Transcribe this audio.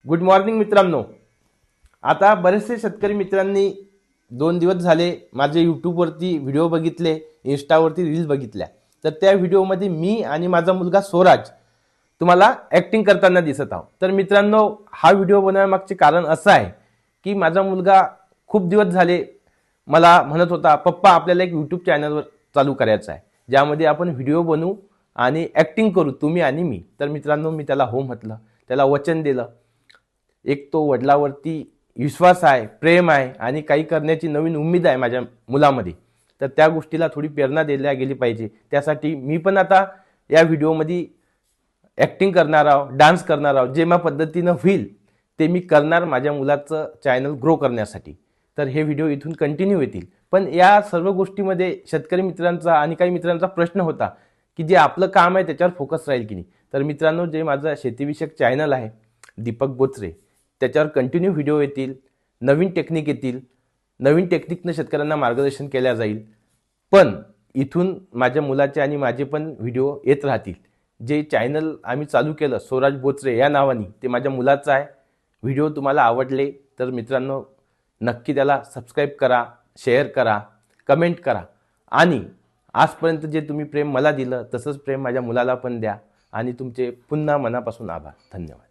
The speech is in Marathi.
गुड मॉर्निंग मित्रांनो। आता बरेचसे शेतकरी मित्रांनी 2 दिवस झाले माझे यूट्यूबवरती व्हिडिओ बघितले, इंस्टावरती रील्स बघितल्या। तर त्या व्हिडिओमध्ये मी आणि माझा मुलगा स्वराज तुम्हाला ॲक्टिंग करताना दिसत आहोत। तर मित्रांनो, हा व्हिडिओ बनवण्यामागचे कारण असं आहे की माझा मुलगा खूप दिवस झाले मला म्हणत होता, पप्पा आपल्याला एक यूट्यूब चॅनल चालू करायचं आहे, ज्यामध्ये आपण व्हिडिओ बनवू आणि ॲक्टिंग करू, तुम्ही आणि मी। तर मित्रांनो, मी त्याला हो म्हटलं, त्याला वचन दिलं। एक तो वडिलांवरती विश्वास आहे, प्रेम आहे आणि काही करण्याची नवीन उमेद आहे माझ्या मुलामध्ये। तर त्या गोष्टीला थोडी प्रेरणा दिल्या गेली पाहिजे। त्यासाठी मी पण आता या व्हिडिओमध्ये ॲक्टिंग करणार आहोत, डान्स करणार आहोत। जे माझ्या पद्धतीनं होईल ते मी करणार माझ्या मुलाचं चॅनल ग्रो करण्यासाठी। तर हे व्हिडिओ इथून कंटिन्यू होतील। पण या सर्व गोष्टीमध्ये शेतकरी मित्रांचा आणि काही मित्रांचा प्रश्न होता की जे आपलं काम आहे त्याच्यावर फोकस राहील की नाही। तर मित्रांनो, जे माझं शेतीविषयक चॅनल आहे दीपक बोचरे, त्याच्यावर कंटिन्यू व्हिडिओ येतील, नवीन टेक्निक येतील, नवीन टेक्निकनं शेतकऱ्यांना मार्गदर्शन केल्या जाईल। पण इथून माझ्या मुलाचे आणि माझे पण व्हिडिओ येत राहतील। जे चॅनल आम्ही चालू केलं स्वराज बोचरे या नावाने, ते माझ्या मुलाचं आहे। व्हिडिओ तुम्हाला आवडले तर मित्रांनो नक्की त्याला सबस्क्राईब करा, शेअर करा, कमेंट करा आणि आजपर्यंत जे तुम्ही प्रेम मला दिलं तसंच प्रेम माझ्या मुलाला पण द्या। आणि तुमचे पुन्हा मनापासून आभार। धन्यवाद।